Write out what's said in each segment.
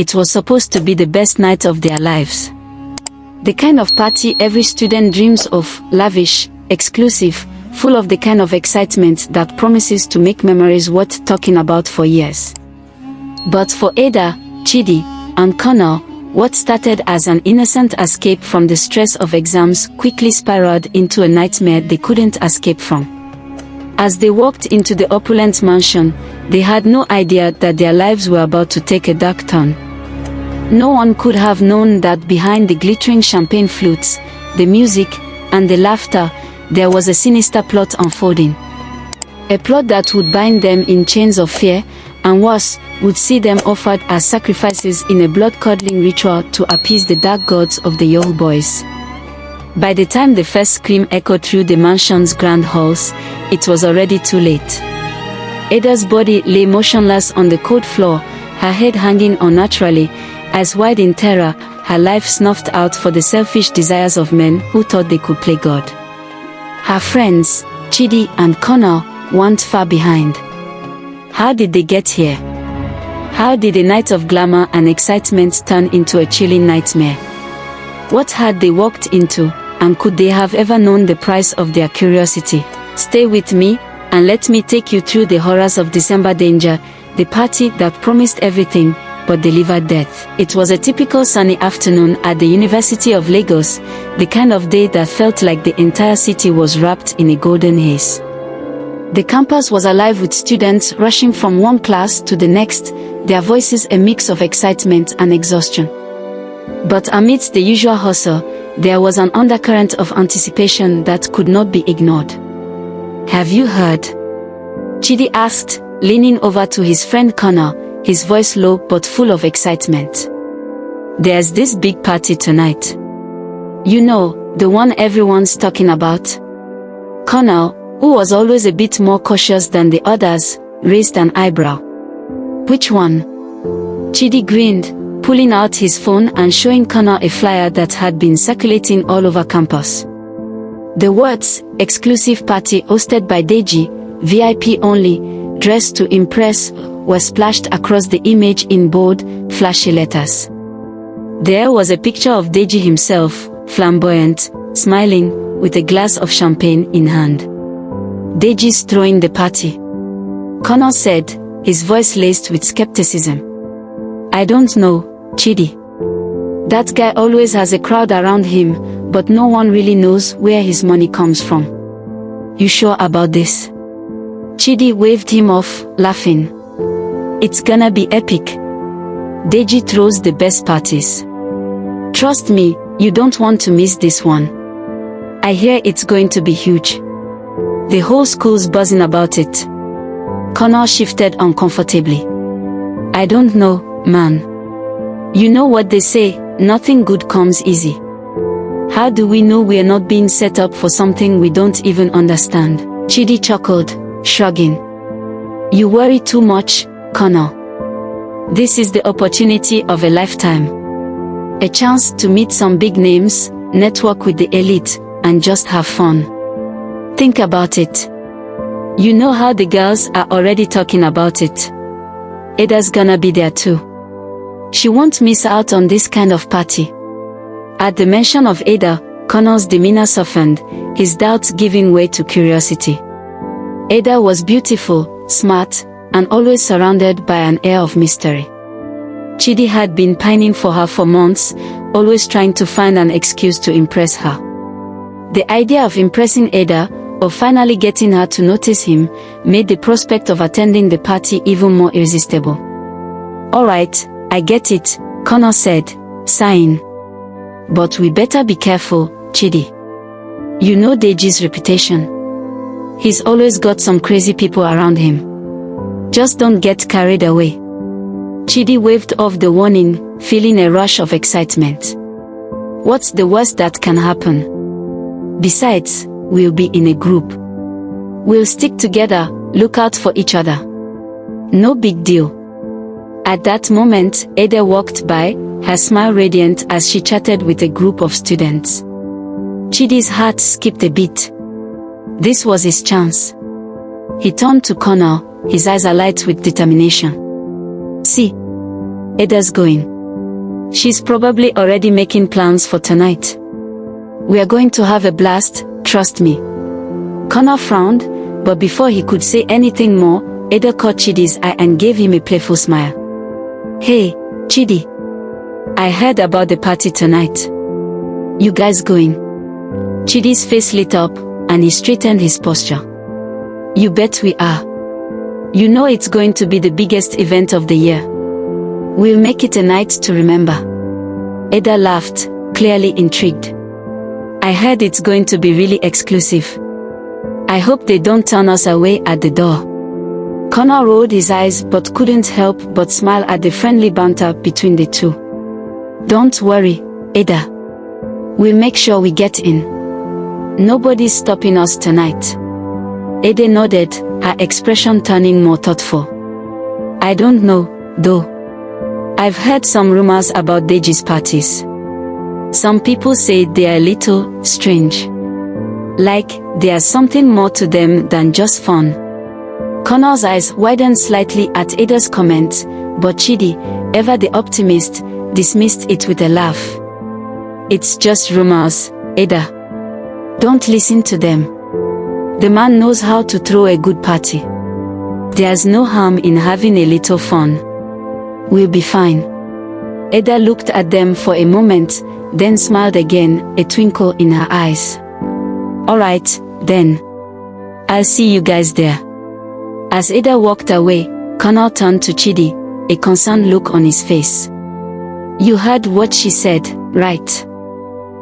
it was supposed to be the best night of their lives. The kind of party every student dreams of, lavish, exclusive, full of the kind of excitement that promises to make memories worth talking about for years. But for Ada, Chidi, and Kunle, what started as an innocent escape from the stress of exams quickly spiraled into a nightmare they couldn't escape from. As they walked into the opulent mansion, they had no idea that their lives were about to take a dark turn. No one could have known that behind the glittering champagne flutes, the music, and the laughter, there was a sinister plot unfolding. A plot that would bind them in chains of fear, and worse, would see them offered as sacrifices in a blood-curdling ritual to appease the dark gods of the Yahoo Boys. By the time the first scream echoed through the mansion's grand halls, it was already too late. Ada's body lay motionless on the cold floor, her head hanging unnaturally, eyes wide in terror, her life snuffed out for the selfish desires of men who thought they could play God. Her friends, Chidi and Kunle, weren't far behind. How did they get here? How did a night of glamour and excitement turn into a chilling nightmare? What had they walked into, and could they have ever known the price of their curiosity? Stay with me, and let me take you through the horrors of December Danger, the party that promised everything, but delivered death. It was a typical sunny afternoon at the University of Lagos, the kind of day that felt like the entire city was wrapped in a golden haze. The campus was alive with students rushing from one class to the next, their voices a mix of excitement and exhaustion. But amidst the usual hustle, there was an undercurrent of anticipation that could not be ignored. "Have you heard?" Chidi asked, leaning over to his friend Kunle, his voice low but full of excitement. "There's this big party tonight. You know, the one everyone's talking about." Kunle, who was always a bit more cautious than the others, raised an eyebrow. "Which one?" Chidi grinned, pulling out his phone and showing Kunle a flyer that had been circulating all over campus. The words, "Exclusive Party hosted by Deji, VIP only, dressed to impress," were splashed across the image in bold, flashy letters. There was a picture of Deji himself, flamboyant, smiling, with a glass of champagne in hand. "Deji's throwing the party," Kunle said, his voice laced with skepticism. "I don't know, Chidi. That guy always has a crowd around him, but no one really knows where his money comes from. You sure about this?" Chidi waved him off, laughing. "It's gonna be epic. Deji throws the best parties. Trust me, you don't want to miss this one. I hear it's going to be huge. The whole school's buzzing about it." Kunle shifted uncomfortably. "I don't know, man. You know what they say, nothing good comes easy. How do we know we're not being set up for something we don't even understand?" Chidi chuckled, shrugging. "You worry too much, Kunle. This is the opportunity of a lifetime. A chance to meet some big names, network with the elite, and just have fun. Think about it. You know how the girls are already talking about it. Ada's gonna be there too. She won't miss out on this kind of party." At the mention of Ada, Kunle's demeanor softened, his doubts giving way to curiosity. Ada was beautiful, smart, and always surrounded by an air of mystery. Chidi had been pining for her for months, always trying to find an excuse to impress her. The idea of impressing Ada, of finally getting her to notice him, made the prospect of attending the party even more irresistible. "All right, I get it," Kunle said, sighing. "But we better be careful, Chidi. You know Deji's reputation. He's always got some crazy people around him. Just don't get carried away." Chidi waved off the warning, feeling a rush of excitement. What's the worst that can happen? Besides, we'll be in a group. We'll stick together, look out for each other. No big deal. At that moment, Ada walked by, her smile radiant as she chatted with a group of students. Chidi's heart skipped a beat. This was his chance. He turned to Kunle, his eyes alight with determination. "See." Eda's going. She's probably already making plans for tonight. We are going to have a blast, trust me. Connor frowned, but before he could say anything more, Eda caught Chidi's eye and gave him a playful smile. Hey, Chidi. I heard about the party tonight. You guys going? Chidi's face lit up, and he straightened his posture. You bet we are. You know it's going to be the biggest event of the year. We'll make it a night to remember. Eda laughed, clearly intrigued. I heard it's going to be really exclusive. I hope they don't turn us away at the door. Connor rolled his eyes but couldn't help but smile at the friendly banter between the two. Don't worry, Eda. We'll make sure we get in. Nobody's stopping us tonight. Eda nodded, her expression turning more thoughtful. I don't know, though. I've heard some rumors about Deji's parties. Some people say they are a little strange. Like, there's something more to them than just fun. Connor's eyes widened slightly at Eda's comment, but Chidi, ever the optimist, dismissed it with a laugh. It's just rumors, Eda. Don't listen to them. The man knows how to throw a good party. There's no harm in having a little fun. We'll be fine. Eda looked at them for a moment, then smiled again, a twinkle in her eyes. Alright, then. I'll see you guys there. As Eda walked away, Connor turned to Chidi, a concerned look on his face. You heard what she said, right?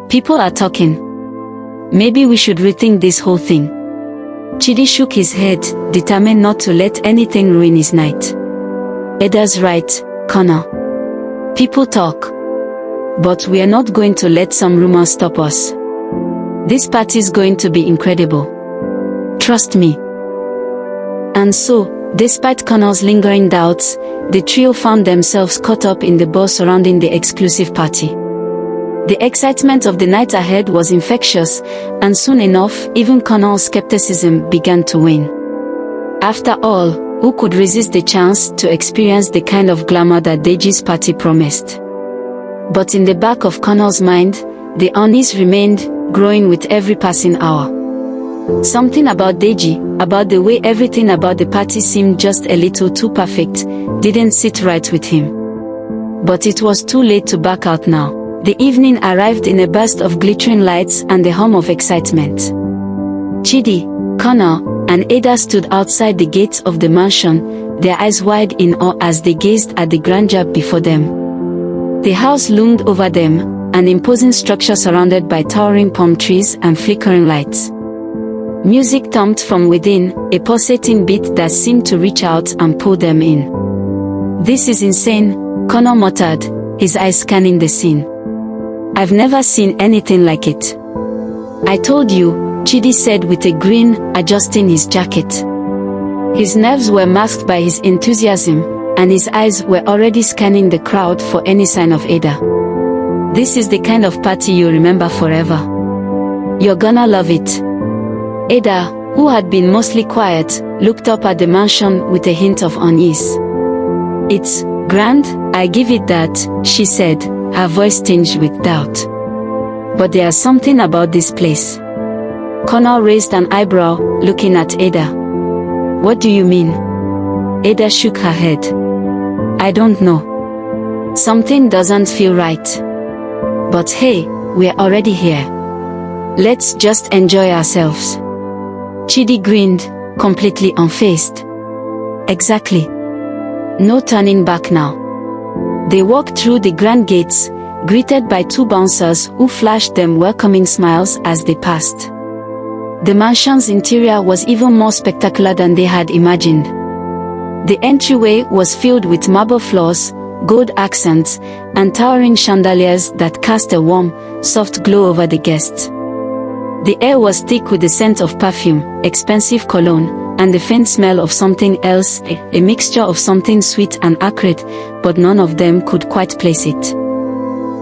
People are talking. Maybe we should rethink this whole thing. Chidi shook his head, determined not to let anything ruin his night. Eda's right, Connor. People talk. But we are not going to let some rumors stop us. This party's going to be incredible. Trust me. And so, despite Connor's lingering doubts, the trio found themselves caught up in the buzz surrounding the exclusive party. The excitement of the night ahead was infectious, and soon enough, even Connor's skepticism began to wane. After all, who could resist the chance to experience the kind of glamour that Deji's party promised? But in the back of Connor's mind, the unease remained, growing with every passing hour. Something about Deji, about the way everything about the party seemed just a little too perfect, didn't sit right with him. But it was too late to back out now. The evening arrived in a burst of glittering lights and the hum of excitement. Chidi, Connor, and Eda stood outside the gates of the mansion, their eyes wide in awe as they gazed at the grandeur before them. The house loomed over them, an imposing structure surrounded by towering palm trees and flickering lights. Music thumped from within, a pulsating beat that seemed to reach out and pull them in. This is insane, Connor muttered, his eyes scanning the scene. I've never seen anything like it. I told you, Chidi said with a grin, adjusting his jacket. His nerves were masked by his enthusiasm, and his eyes were already scanning the crowd for any sign of Eda. This is the kind of party you remember forever. You're gonna love it. Eda, who had been mostly quiet, looked up at the mansion with a hint of unease. It's grand, I give it that, she said, her voice tinged with doubt. But there's something about this place. Connor raised an eyebrow, looking at Eda. What do you mean? Eda shook her head. I don't know. Something doesn't feel right. But hey, we're already here. Let's just enjoy ourselves. Chidi grinned, completely unfazed. Exactly. No turning back now. They walked through the grand gates, greeted by two bouncers who flashed them welcoming smiles as they passed. The mansion's interior was even more spectacular than they had imagined. The entryway was filled with marble floors, gold accents, and towering chandeliers that cast a warm, soft glow over the guests. The air was thick with the scent of perfume, expensive cologne, and the faint smell of something else, a mixture of something sweet and acrid, but none of them could quite place it.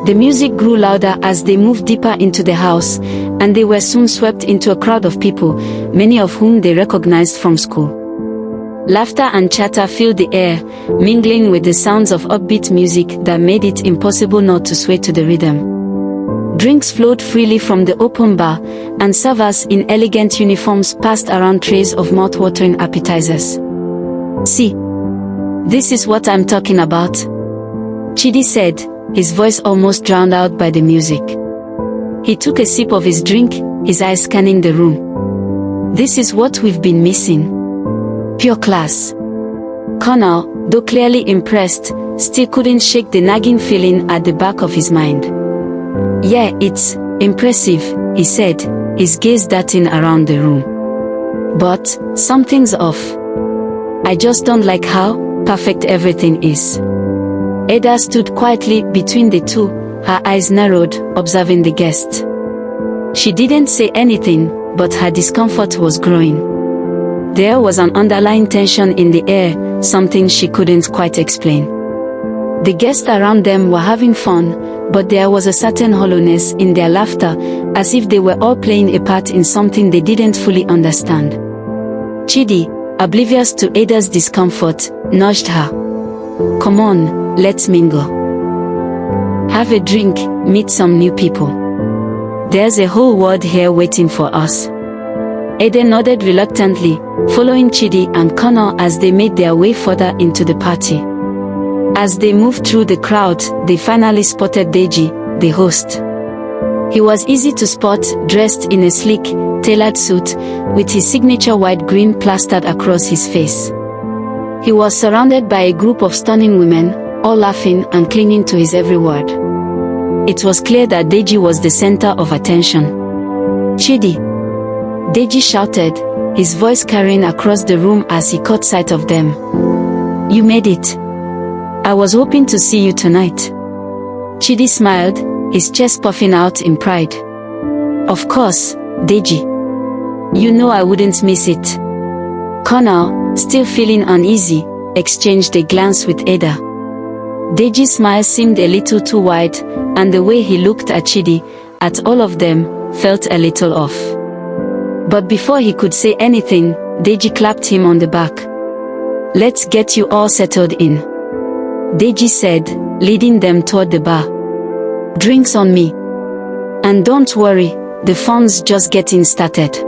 The music grew louder as they moved deeper into the house, and they were soon swept into a crowd of people, many of whom they recognized from school. Laughter and chatter filled the air, mingling with the sounds of upbeat music that made it impossible not to sway to the rhythm. Drinks flowed freely from the open bar, and servers in elegant uniforms passed around trays of mouth-watering appetizers. "See, this is what I'm talking about," Chidi said, his voice almost drowned out by the music. He took a sip of his drink, his eyes scanning the room. "This is what we've been missing. Pure class." Connor, though clearly impressed, still couldn't shake the nagging feeling at the back of his mind. "Yeah, it's impressive," he said, his gaze darting around the room. "But something's off. I just don't like how perfect everything is." Ada stood quietly between the two, her eyes narrowed, observing the guest. She didn't say anything, but her discomfort was growing. There was an underlying tension in the air, something she couldn't quite explain. The guests around them were having fun, but there was a certain hollowness in their laughter, as if they were all playing a part in something they didn't fully understand. Chidi, oblivious to Ada's discomfort, nudged her. "Come on, let's mingle. Have a drink, meet some new people. There's a whole world here waiting for us." Ada nodded reluctantly, following Chidi and Connor as they made their way further into the party. As they moved through the crowd, they finally spotted Deji, the host. He was easy to spot, dressed in a sleek, tailored suit, with his signature white grin plastered across his face. He was surrounded by a group of stunning women, all laughing and clinging to his every word. It was clear that Deji was the center of attention. "Chidi!" Deji shouted, his voice carrying across the room as he caught sight of them. "You made it. I was hoping to see you tonight." Chidi smiled, his chest puffing out in pride. "Of course, Deji. You know I wouldn't miss it." Connor, still feeling uneasy, exchanged a glance with Ada. Deji's smile seemed a little too wide, and the way he looked at Chidi, at all of them, felt a little off. But before he could say anything, Deji clapped him on the back. "Let's get you all settled in," Deji said, leading them toward the bar. "Drinks on me. And don't worry, the fun's just getting started."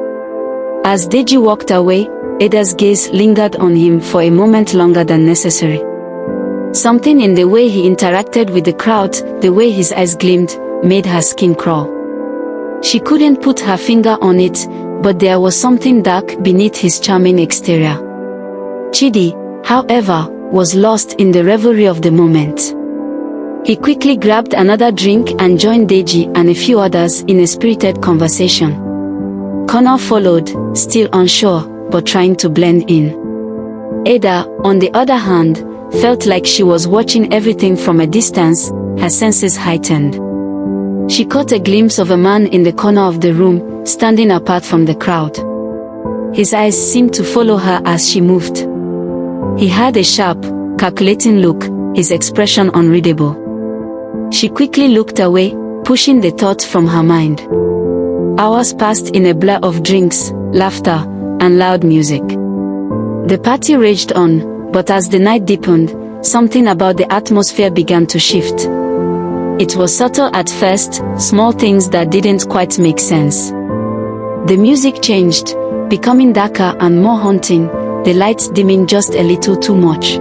As Deji walked away, Ada's gaze lingered on him for a moment longer than necessary. Something in the way he interacted with the crowd, the way his eyes gleamed, made her skin crawl. She couldn't put her finger on it, but there was something dark beneath his charming exterior. Chidi, however, was lost in the revelry of the moment. He quickly grabbed another drink and joined Deji and a few others in a spirited conversation. Connor followed, still unsure, but trying to blend in. Ada, on the other hand, felt like she was watching everything from a distance, her senses heightened. She caught a glimpse of a man in the corner of the room, standing apart from the crowd. His eyes seemed to follow her as she moved. He had a sharp, calculating look, his expression unreadable. She quickly looked away, pushing the thought from her mind. Hours passed in a blur of drinks, laughter, and loud music. The party raged on, but as the night deepened, something about the atmosphere began to shift. It was subtle at first, small things that didn't quite make sense. The music changed, becoming darker and more haunting, the lights dimming just a little too much.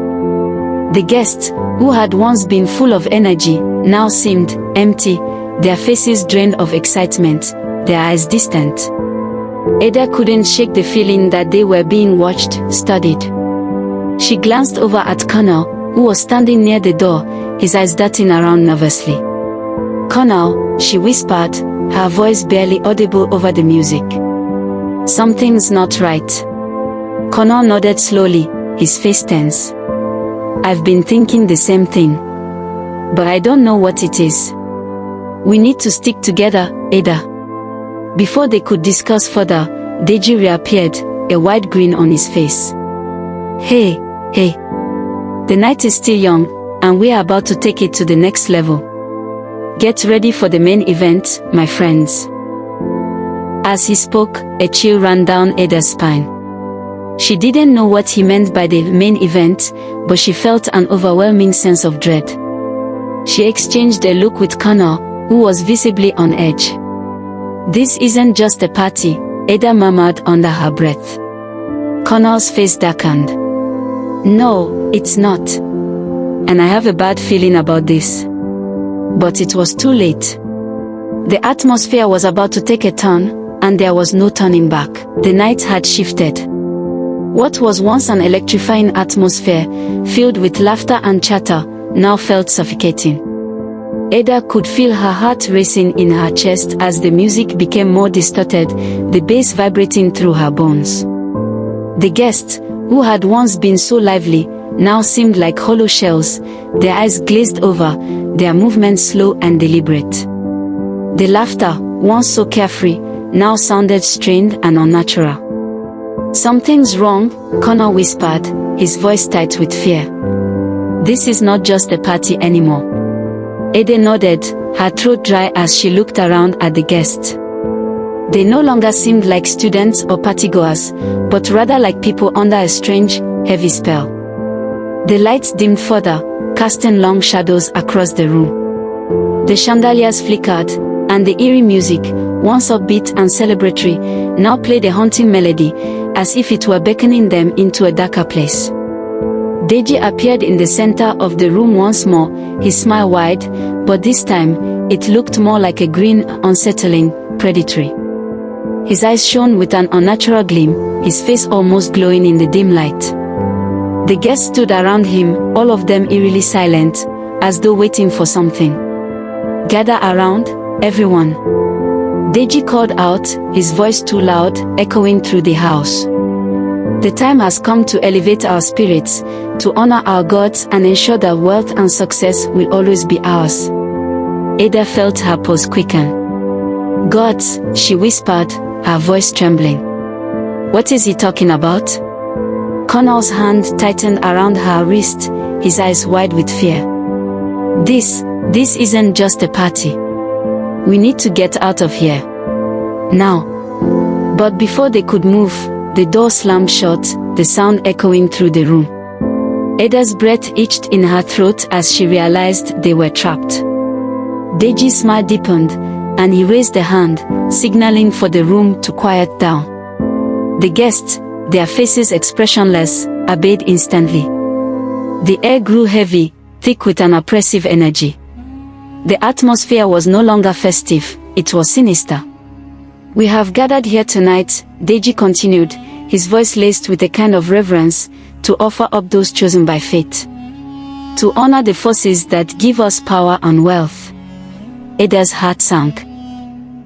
The guests, who had once been full of energy, now seemed empty, their faces drained of excitement, their eyes distant. Ada couldn't shake the feeling that they were being watched, studied. She glanced over at Connor, who was standing near the door, his eyes darting around nervously. "Connor," she whispered, her voice barely audible over the music. "Something's not right." Connor nodded slowly, his face tense. "I've been thinking the same thing. But I don't know what it is. We need to stick together, Ada." Before they could discuss further, Deji reappeared, a wide grin on his face. Hey. The night is still young, and we are about to take it to the next level. Get ready for the main event, my friends." As he spoke, a chill ran down Ada's spine. She didn't know what he meant by the main event, but she felt an overwhelming sense of dread. She exchanged a look with Connor, who was visibly on edge. "This isn't just a party," Ada murmured under her breath. Connor's face darkened. "No, it's not. And I have a bad feeling about this." But it was too late. The atmosphere was about to take a turn, and there was no turning back. The night had shifted. What was once an electrifying atmosphere, filled with laughter and chatter, now felt suffocating. Ada could feel her heart racing in her chest as the music became more distorted, the bass vibrating through her bones. The guests, who had once been so lively, now seemed like hollow shells, their eyes glazed over, their movements slow and deliberate. The laughter, once so carefree, now sounded strained and unnatural. "Something's wrong," Connor whispered, his voice tight with fear. "This is not just a party anymore." Ada nodded, her throat dry as she looked around at the guests. They no longer seemed like students or partygoers, but rather like people under a strange, heavy spell. The lights dimmed further, casting long shadows across the room. The chandeliers flickered, and the eerie music, once upbeat and celebratory, now played a haunting melody, as if it were beckoning them into a darker place. Deji appeared in the center of the room once more, his smile wide, but this time, it looked more like a grin, unsettling, predatory. His eyes shone with an unnatural gleam, his face almost glowing in the dim light. The guests stood around him, all of them eerily silent, as though waiting for something. "Gather around, everyone," Deji called out, his voice too loud, echoing through the house. "The time has come to elevate our spirits, to honor our gods and ensure that wealth and success will always be ours." Ada felt her pulse quicken. "Gods," she whispered, her voice trembling. "What is he talking about?" Connor's hand tightened around her wrist, his eyes wide with fear. This isn't just a party. We need to get out of here. Now." But before they could move, the door slammed shut, the sound echoing through the room. Ada's breath itched in her throat as she realized they were trapped. Deji's smile deepened, and he raised a hand, signaling for the room to quiet down. The guests, their faces expressionless, obeyed instantly. The air grew heavy, thick with an oppressive energy. The atmosphere was no longer festive, it was sinister. "We have gathered here tonight," Deji continued, his voice laced with a kind of reverence, "to offer up those chosen by fate. To honor the forces that give us power and wealth." Ada's heart sank.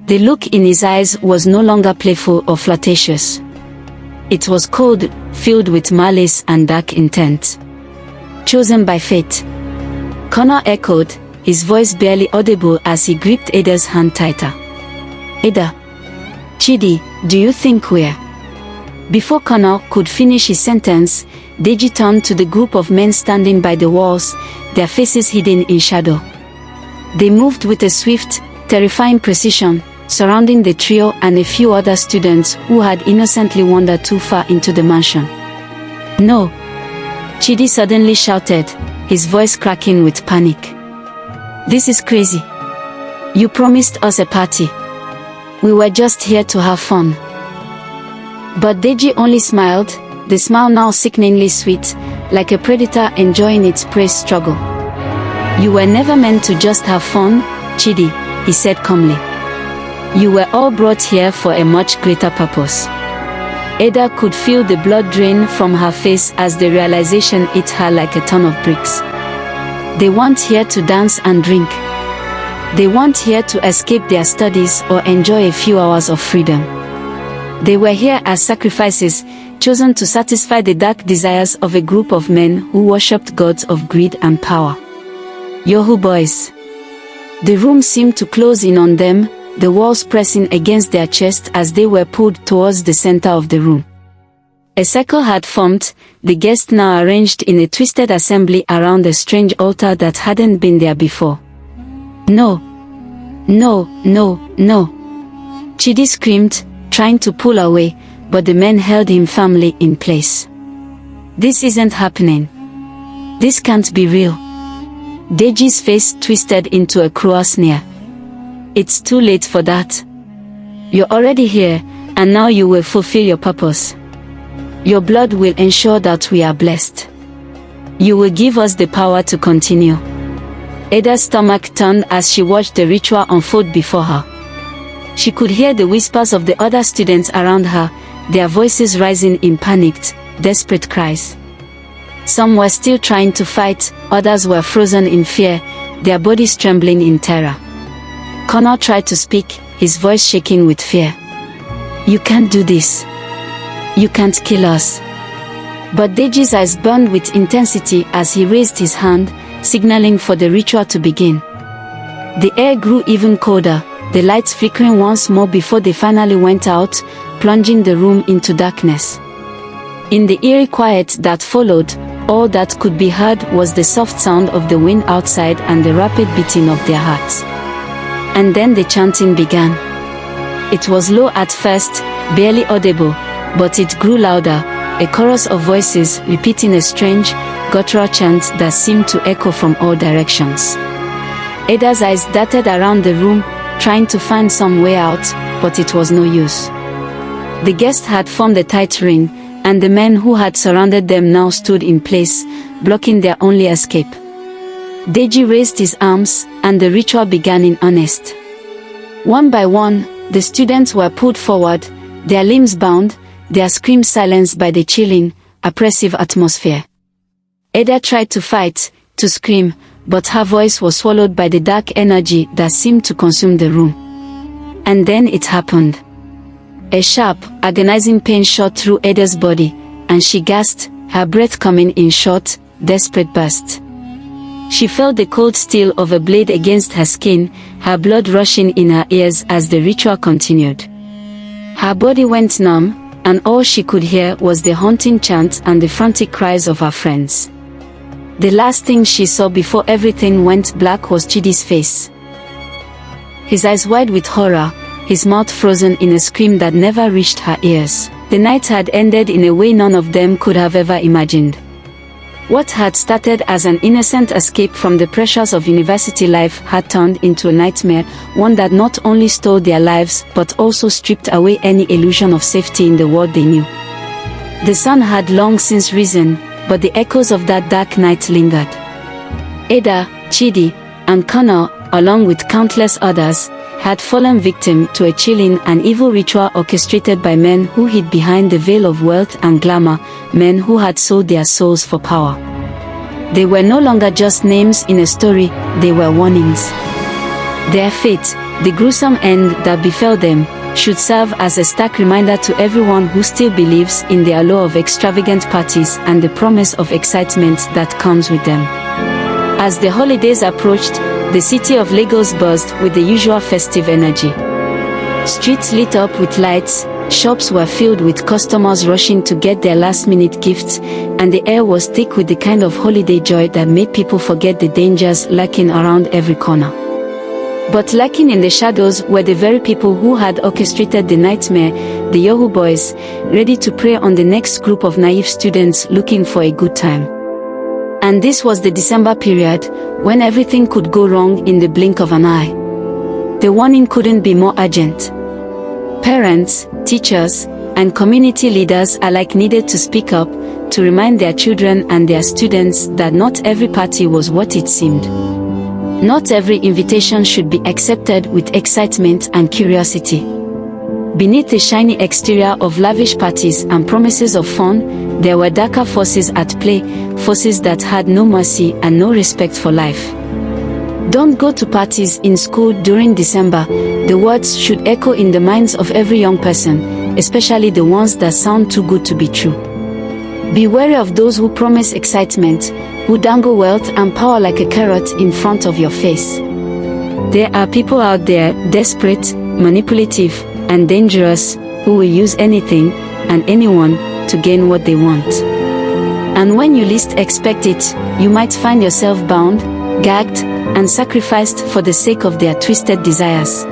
The look in his eyes was no longer playful or flirtatious. It was cold, filled with malice and dark intent. "Chosen by fate," Connor echoed, his voice barely audible as he gripped Ada's hand tighter. "Ada. Chidi, do you think we're—" Before Connor could finish his sentence, Deji turned to the group of men standing by the walls, their faces hidden in shadow. They moved with a swift, terrifying precision, surrounding the trio and a few other students who had innocently wandered too far into the mansion. "No!" Chidi suddenly shouted, his voice cracking with panic. "This is crazy. You promised us a party. We were just here to have fun." But Deji only smiled, the smile now sickeningly sweet, like a predator enjoying its prey struggle. "You were never meant to just have fun, Chidi," he said calmly. "You were all brought here for a much greater purpose." Ada could feel the blood drain from her face as the realization hit her like a ton of bricks. They weren't here to dance and drink. They weren't here to escape their studies or enjoy a few hours of freedom. They were here as sacrifices, chosen to satisfy the dark desires of a group of men who worshipped gods of greed and power. Yahoo Boys. The room seemed to close in on them, the walls pressing against their chests as they were pulled towards the center of the room. A circle had formed, the guests now arranged in a twisted assembly around a strange altar that hadn't been there before. "No! No, no, no!" Chidi screamed, trying to pull away, but the men held him firmly in place. "This isn't happening. This can't be real." Deji's face twisted into a cruel sneer. "It's too late for that. You're already here, and now you will fulfill your purpose. Your blood will ensure that we are blessed. You will give us the power to continue." Ada's stomach turned as she watched the ritual unfold before her. She could hear the whispers of the other students around her, their voices rising in panicked, desperate cries. Some were still trying to fight, others were frozen in fear, their bodies trembling in terror. Connor tried to speak, his voice shaking with fear. "You can't do this. You can't kill us." But Deji's eyes burned with intensity as he raised his hand, signaling for the ritual to begin. The air grew even colder, the lights flickering once more before they finally went out, plunging the room into darkness. In the eerie quiet that followed, all that could be heard was the soft sound of the wind outside and the rapid beating of their hearts. And then the chanting began. It was low at first, barely audible, but it grew louder, a chorus of voices repeating a strange, guttural chant that seemed to echo from all directions. Ada's eyes darted around the room, trying to find some way out, but it was no use. The guests had formed a tight ring, and the men who had surrounded them now stood in place, blocking their only escape. Deji raised his arms, and the ritual began in earnest. One by one, the students were pulled forward, their limbs bound, their screams silenced by the chilling, oppressive atmosphere. Ada tried to fight, to scream, but her voice was swallowed by the dark energy that seemed to consume the room. And then it happened. A sharp, agonizing pain shot through Ada's body, and she gasped, her breath coming in short, desperate bursts. She felt the cold steel of a blade against her skin, her blood rushing in her ears as the ritual continued. Her body went numb, and all she could hear was the haunting chant and the frantic cries of her friends. The last thing she saw before everything went black was Chidi's face. His eyes wide with horror, his mouth frozen in a scream that never reached her ears. The night had ended in a way none of them could have ever imagined. What had started as an innocent escape from the pressures of university life had turned into a nightmare, one that not only stole their lives but also stripped away any illusion of safety in the world they knew. The sun had long since risen, but the echoes of that dark night lingered. Ada, Chidi, and Connor, along with countless others, had fallen victim to a chilling and evil ritual orchestrated by men who hid behind the veil of wealth and glamour, men who had sold their souls for power. They were no longer just names in a story, they were warnings. Their fate, the gruesome end that befell them, should serve as a stark reminder to everyone who still believes in the allure of extravagant parties and the promise of excitement that comes with them. As the holidays approached, the city of Lagos buzzed with the usual festive energy. Streets lit up with lights, shops were filled with customers rushing to get their last-minute gifts, and the air was thick with the kind of holiday joy that made people forget the dangers lurking around every corner. But lurking in the shadows were the very people who had orchestrated the nightmare, the Yahoo Boys, ready to prey on the next group of naive students looking for a good time. And this was the December period, when everything could go wrong in the blink of an eye. The warning couldn't be more urgent. Parents, teachers, and community leaders alike needed to speak up, to remind their children and their students that not every party was what it seemed. Not every invitation should be accepted with excitement and curiosity. Beneath the shiny exterior of lavish parties and promises of fun, there were darker forces at play, forces that had no mercy and no respect for life. Don't go to parties in school during December, the words should echo in the minds of every young person, especially the ones that sound too good to be true. Be wary of those who promise excitement, who dangle wealth and power like a carrot in front of your face. There are people out there, desperate, manipulative, and dangerous, who will use anything and anyone to gain what they want. And when you least expect it, you might find yourself bound, gagged, and sacrificed for the sake of their twisted desires.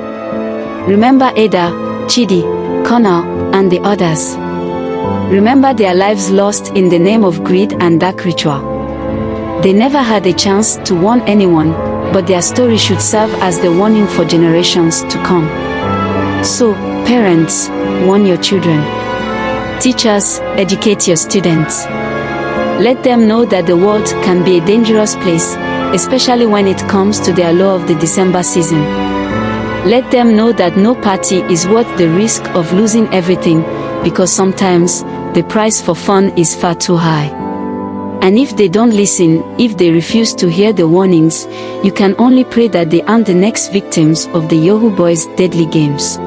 Remember Ada, Chidi, Connor, and the others. Remember their lives lost in the name of greed and dark ritual. They never had a chance to warn anyone, but their story should serve as the warning for generations to come. So, parents, warn your children. Teachers, educate your students. Let them know that the world can be a dangerous place, especially when it comes to the allure of the December season. Let them know that no party is worth the risk of losing everything, because sometimes the price for fun is far too high. And if they don't listen, if they refuse to hear the warnings, you can only pray that they aren't the next victims of the Yahoo Boys' deadly games.